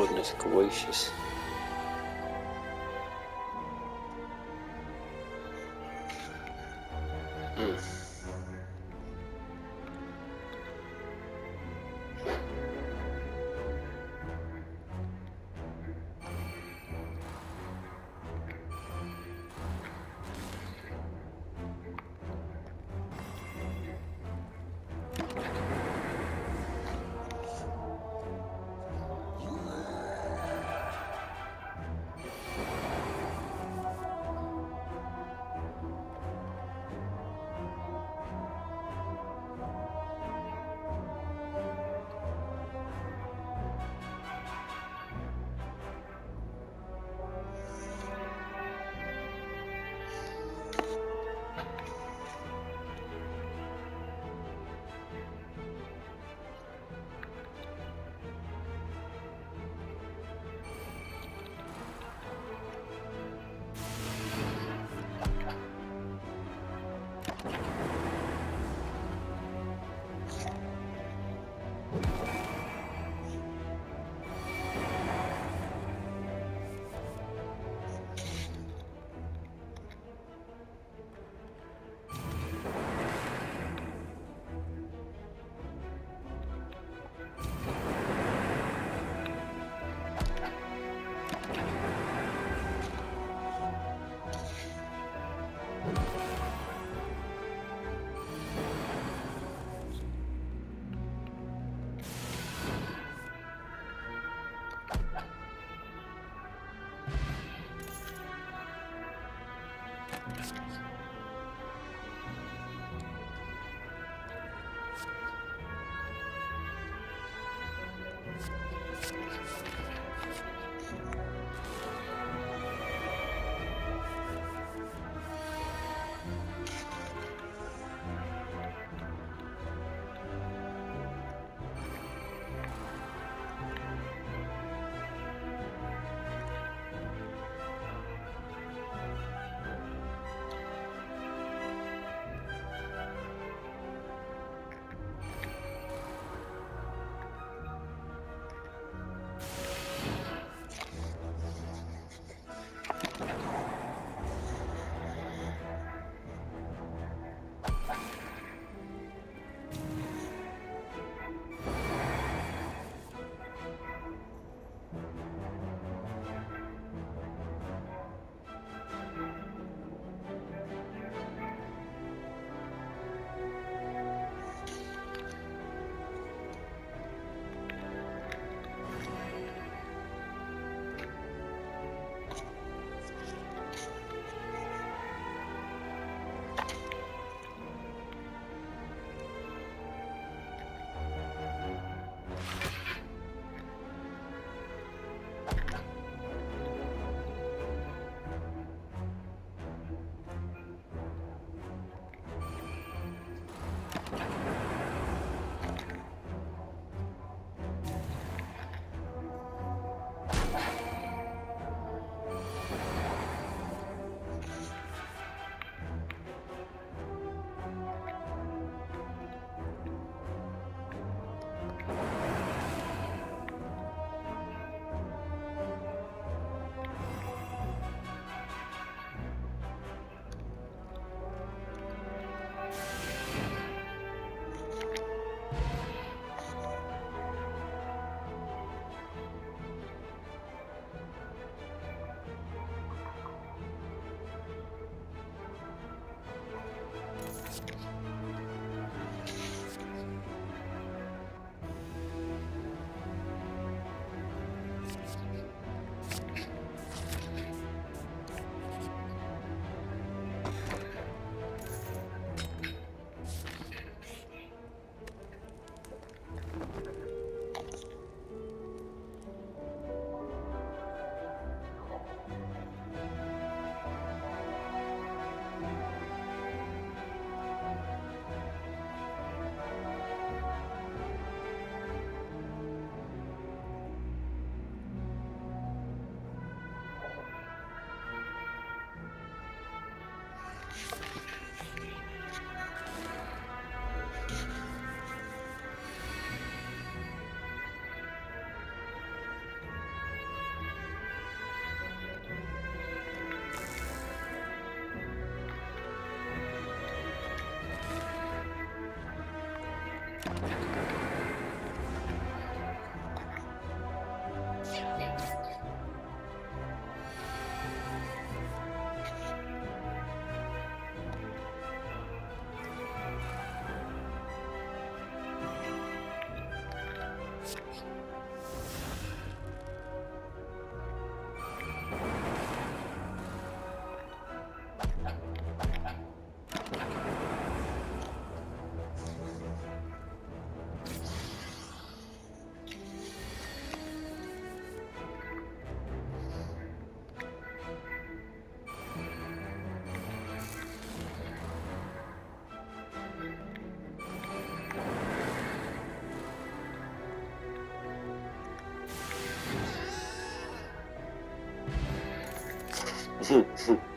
холодных voices.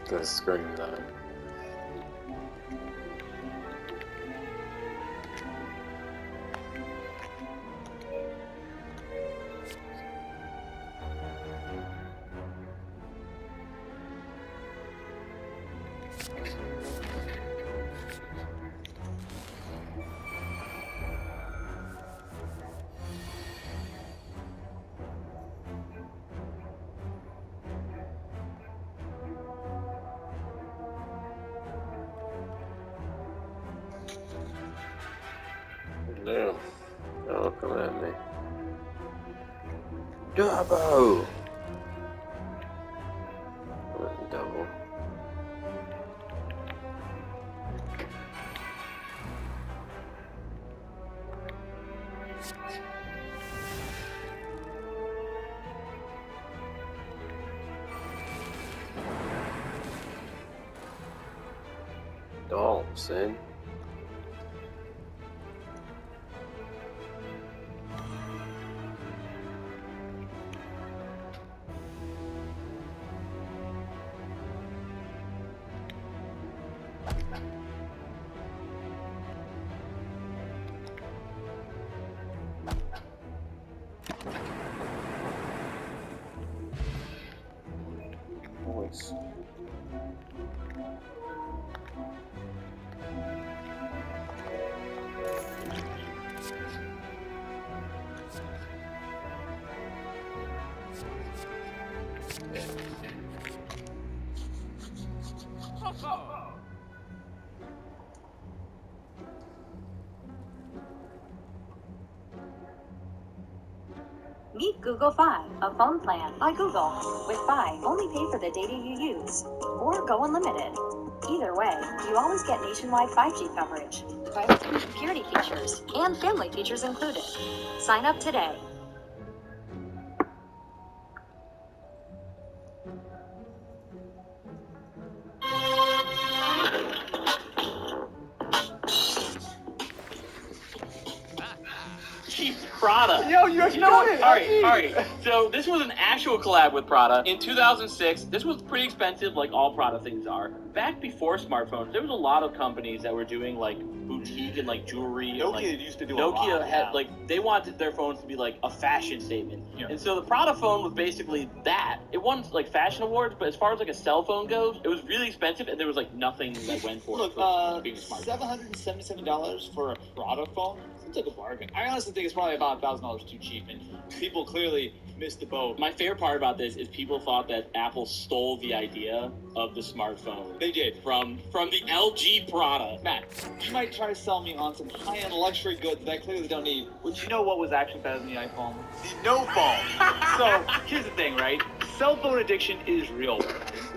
Gonna scream that. No, don't come at me. Double! Double. Dawson. Voice. Meet Google Fi, a phone plan by Google. With Fi, only pay for the data you use, or go unlimited. Either way, you always get nationwide 5G coverage, privacy and security features, and family features included. Sign up today. Prada. Yo, you actually got it. All right. So this was an actual collab with Prada in 2006. This was pretty expensive, like all Prada things are. Back before smartphones, there was a lot of companies that were doing like boutique and like jewelry. Nokia and, like, used to do a lot. Nokia had like they wanted their phones to be like a fashion statement, and so the Prada phone was basically that. It won like fashion awards, but as far as like a cell phone goes, it was really expensive, and there was like nothing that went for it. For being a smartphone. $777 for a Prada phone? Seems like a bargain. I honestly think it's probably about $1,000 too cheap, and people clearly missed the boat. My favorite part about this is people thought that Apple stole the idea of the smartphone. They did. From the LG Prada. Matt, you might try to sell me on some high-end luxury goods that I clearly don't need. But you know what was actually better than the iPhone? The no phone. So, here's the thing, right? Cell phone addiction is real.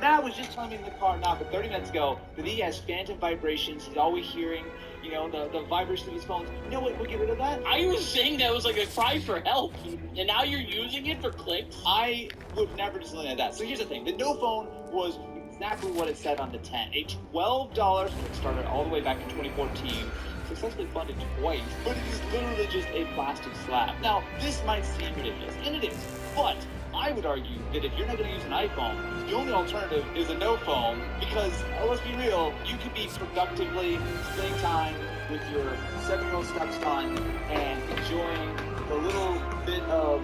Matt was just telling me in the car now, but 30 minutes ago, that he has phantom vibrations. He's always hearing, you know, the vibration of his phone. You know what? We'll get rid of that. I was saying that was like a cry for help, and now you're using it for clicks? I would never do something like that. So here's the thing. The no phone was exactly what it said on the tin. A $12 Kickstarter all the way back in 2014. Successfully funded twice, but it is literally just a plastic slab. Now, this might seem ridiculous, and it is, but I would argue that if you're not going to use an iPhone, the only alternative is a no phone, because let's be real, you could be productively spending time with your 7-year-old stepson and enjoying the little bit of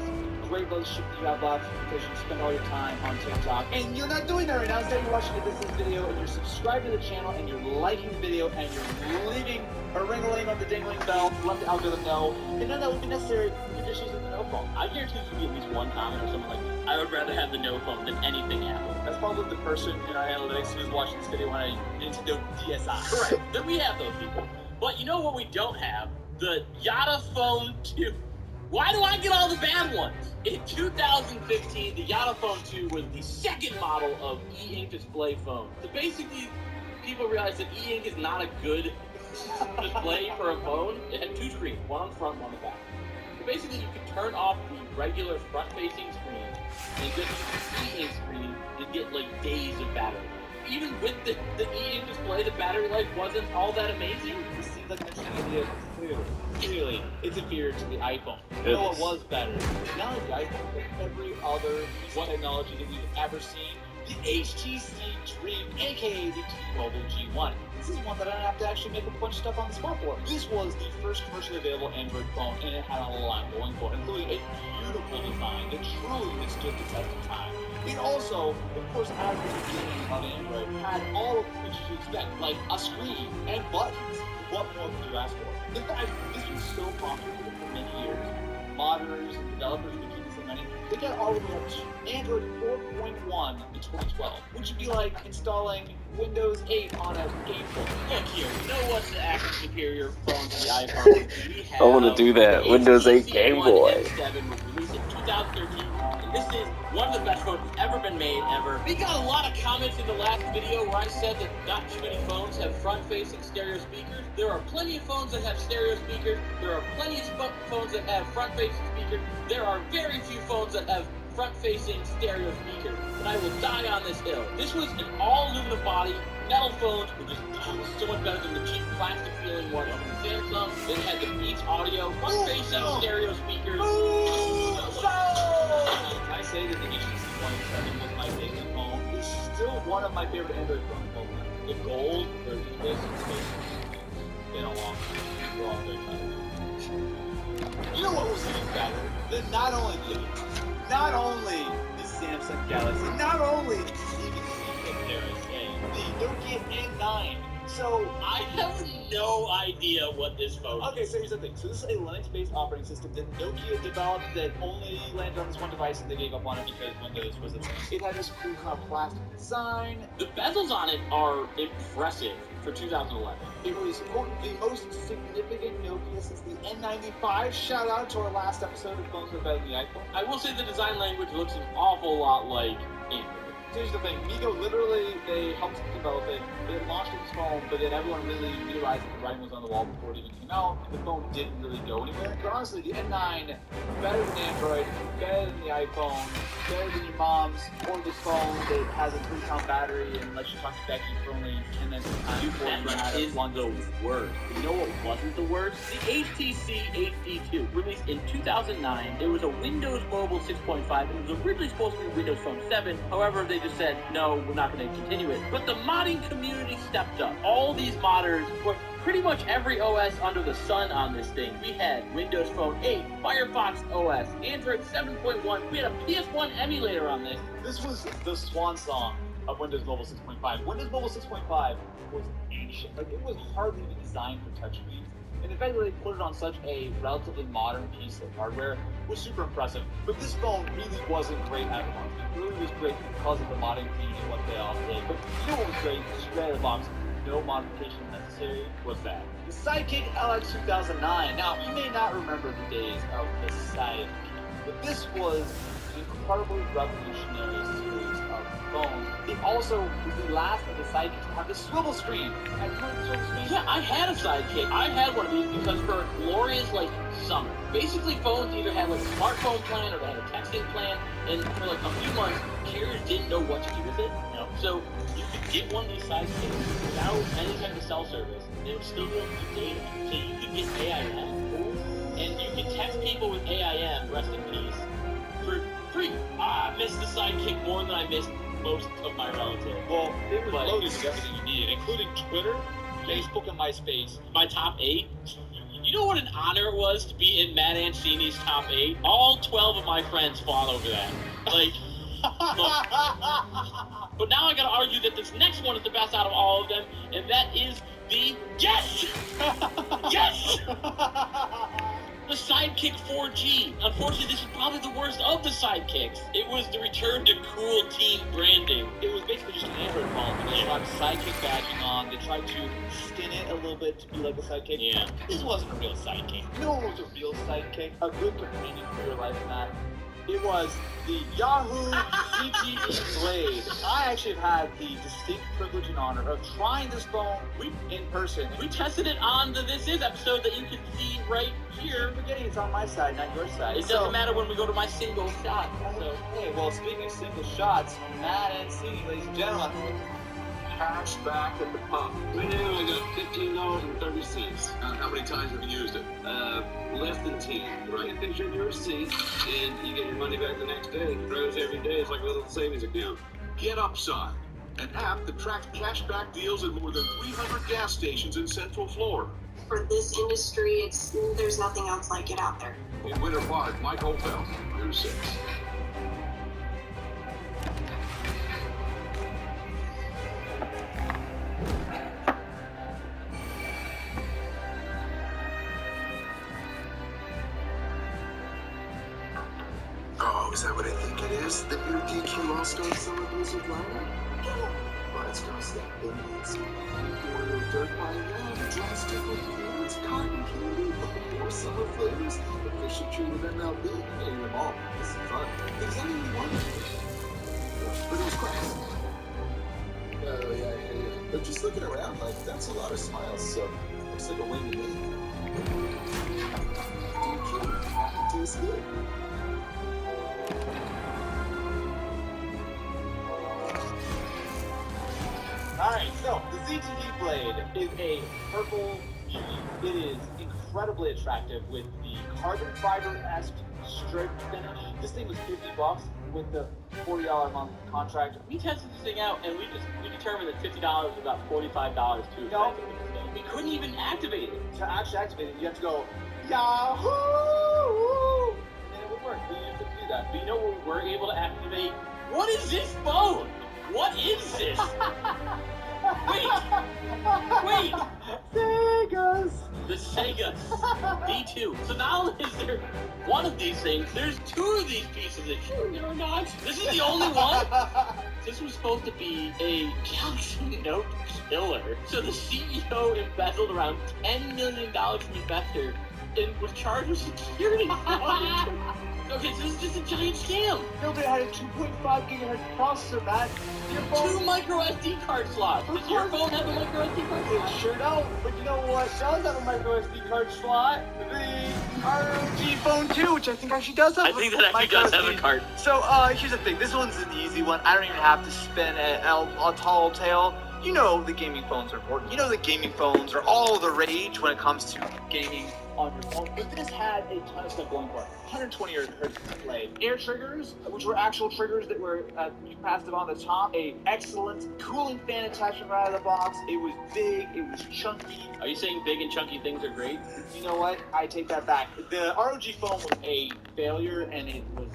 great relationship that you have left because you spend all your time on TikTok. And you're not doing that right now. Instead, you're watching this video and you're subscribed to the channel and you're liking the video and you're leaving a ring-a-ling on the ding-a-ling bell to let the algorithm know. And none of that would be necessary if you just use the no phone. I guarantee you be at least one comment or something like that. I would rather have the no phone than anything Apple. That's probably the person in our analytics who's watching this video when I need to do DSI. Correct. Then we have those people. But you know what we don't have? The Yada Phone 2. Why do I get all the bad ones? In 2015, the Yada Phone 2 was the second model of e-ink display phone. So basically, people realized that e-ink is not a good display for a phone. It had two screens, one on the front, one on the back. So basically, you could turn off the regular front-facing screen and just use the e-ink screen and get like days of battery life. Even with the e-ink display, the battery life wasn't all that amazing. This seems like an interesting idea. Clearly, it's inferior to the iPhone. You know what was better? Not only the iPhone, but every other technology that we've ever seen. The HTC Dream, aka the T-Mobile G1. This is one that I don't have to actually make a bunch of stuff on the spot for. This was the first commercially available Android phone, and it had a lot going for it, including a beautiful design that truly withstood the test of time. It also, of course, as the beginning of Android, had all of the features you expect, like a screen and buttons. What more could you ask for? In fact, this was so popular for many years. Modders and developers would keep so many. They got all the way up to Android 4.1 in 2012, which would be like installing Windows 8 on a Game Boy. Look here, you know what's the actual superior phone to the iPhone? We have I want to do that. the Windows 8 HTC Game One Boy. M7 was released in 2013, and this is one of the best phones ever been made ever. We got a lot of comments in the last video where I said that not too many phones have front-facing stereo speakers. There are plenty of phones that have stereo speakers. There are plenty of phones that have front-facing speakers. There are very few phones that have front-facing stereo speakers. But I will die on this hill. This was an all-aluminum body, metal phones, which is so much better than the cheap plastic-feeling one from Samsung. It had the Beats Audio, front-facing stereo speakers. I say that the HTC One 7 was my favorite phone. It's still one of my favorite Android phones. The gold version of this is been a long time. We're all very proud. You know what was even better? That not only the Samsung Galaxy, not only even the Nokia N9. So I have no idea what this phone is. okay, so here's the thing. So this is a Linux-based operating system that Nokia developed that only landed on this one device and they gave up on it because Windows was its. It had this cool kind of plastic design. The bezels on it are impressive for 2011. It was the most significant Nokia since the N95. Shout out to our last episode of Phones That Better Than the iPhone. I will say the design language looks an awful lot like Android. Here's the thing, Migo literally, they helped develop it, they launched its phone, but then everyone really realized that the writing was on the wall before it even came out, and the phone didn't really go anywhere. But honestly, the N9, better than Android, better than the iPhone, better than your mom's cordless phone that has a 3-pound battery and lets you talk to Becky for only 10 minutes at a time before you run out of lunch. The worst. You know what wasn't the worst? The HTC HD2, released in 2009. It was a Windows Mobile 6.5. It was originally supposed to be Windows Phone 7. However, they just said, no, we're not going to continue it. But the modding community stepped up. All these modders put pretty much every OS under the sun on this thing. We had Windows Phone 8, Firefox OS, Android 7.1. We had a PS1 emulator on this. This was the swan song of Windows Mobile 6.5. Windows Mobile 6.5 was ancient. Like, it was hardly even designed for touch screens. And the fact that they put it on such a relatively modern piece of hardware was super impressive. But this phone really wasn't great out of the box. It really was great because of the modding community and what they all did. But you know what was great? Straight out of the box, no modification necessary. What's that? The Sidekick LX 2009. Now, you may not remember the days of the Sidekick, but this was an incredibly revolutionary series of phones. It also was the last of the Sidekicks to have the swivel screen. Have you heard of the swivel screen? Yeah, I had a Sidekick. I had one of these because for a glorious, summer. Basically, phones either had, a smartphone plan or they had a texting plan, and for, a few months, carriers didn't know what to do with it, So, you could get one of these Sidekicks without any kind of cell service, and it would still go through data. So you could get AIM, and you could text people with AIM, rest in peace, for free. I missed the Sidekick more than I missed most of my relatives. Well, it was loaded with everything you needed, including Twitter, Facebook, and MySpace. My top 8, You know what an honor it was to be in Matt Ancini's top 8? All 12 of my friends fought over that. Like, look. But now I gotta argue that this next one is the best out of all of them, and that is the yes! Yes! The Sidekick 4G. Unfortunately, this is probably the worst of the sidekicks. It was the return to cool team branding. It was basically just an Android phone. They tried sidekick badging on. They tried to skin it a little bit to be like a sidekick. Yeah. This wasn't a real sidekick. No one was a real sidekick. A good companion for your life, Matt. It was the Yahoo ZTE Blade. I actually have had the distinct privilege and honor of trying this phone in person. We tested it on the This Is episode that you can see right here. You're forgetting it's on my side, not your side. It doesn't matter when we go to my single shot. So, hey, well, speaking of single shots, Matt Ancini, ladies and gentlemen. Cash back at the pump. Right now I got $15.30. How many times have you used it? Less than 10, right? Things are in your receipt, and you get your money back the next day. It grows every day. It's like a little savings account. Get Upside, an app that tracks cashback deals at more than 300 gas stations in Central Florida. For this industry, there's nothing else like it out there. In Winter 5, Mike Holfeld, News 6. Oh, is that what I think it is? The new DQ All-Star Summer Blizzard lineup? Well, it's gonna step in and see more dirt by now, drastic with foods, cotton candy, more summer flavors, official treat of MLB, getting them all. This is fun. There's only one. But it was class. Oh, yeah. But just looking around, like, that's a lot of smiles, so looks like a win to me. DQ, tastes good. Alright, so the ZTE Blade is a purple beauty. It is incredibly attractive with the carbon fiber-esque strip finish. This thing was $50 with the $40 a month contract. we tested this thing out, and we determined that $50 was about $45 too No. expensive. We couldn't even activate it. To actually activate it, you have to go, Yahoo! And it would work, but you have to do that. But you know what we were able to activate? What is this phone? What is this? Wait! Sega's! The Sega D2. So not only is there one of these things, there's two of these pieces of shit. You're not. This is the only one? This was supposed to be a Galaxy Note killer. So the CEO embezzled around $10 million from investors and was charged with security fraud. Okay, so this is just a giant scam. No, but it had a 2.5 gigahertz processor, Matt. Your phone... 2 micro SD card slots. Does your phone have a micro SD card It slot? sure don't. But you know what does have a micro SD card slot? The ROG Phone 2, which I think actually does have I think that actually does have a card. So, here's the thing. This one's an easy one. I don't even have to spin a tall tale. You know the gaming phones are important. You know the gaming phones are all the rage when it comes to gaming on your phone. But this had a ton of stuff going for it. 120 hertz display. Air triggers, which were actual triggers that were, you passed it on the top. A excellent cooling fan attachment right out of the box. It was big, it was chunky. Are you saying big and chunky things are great? You know what? I take that back. The ROG phone was a failure, and it was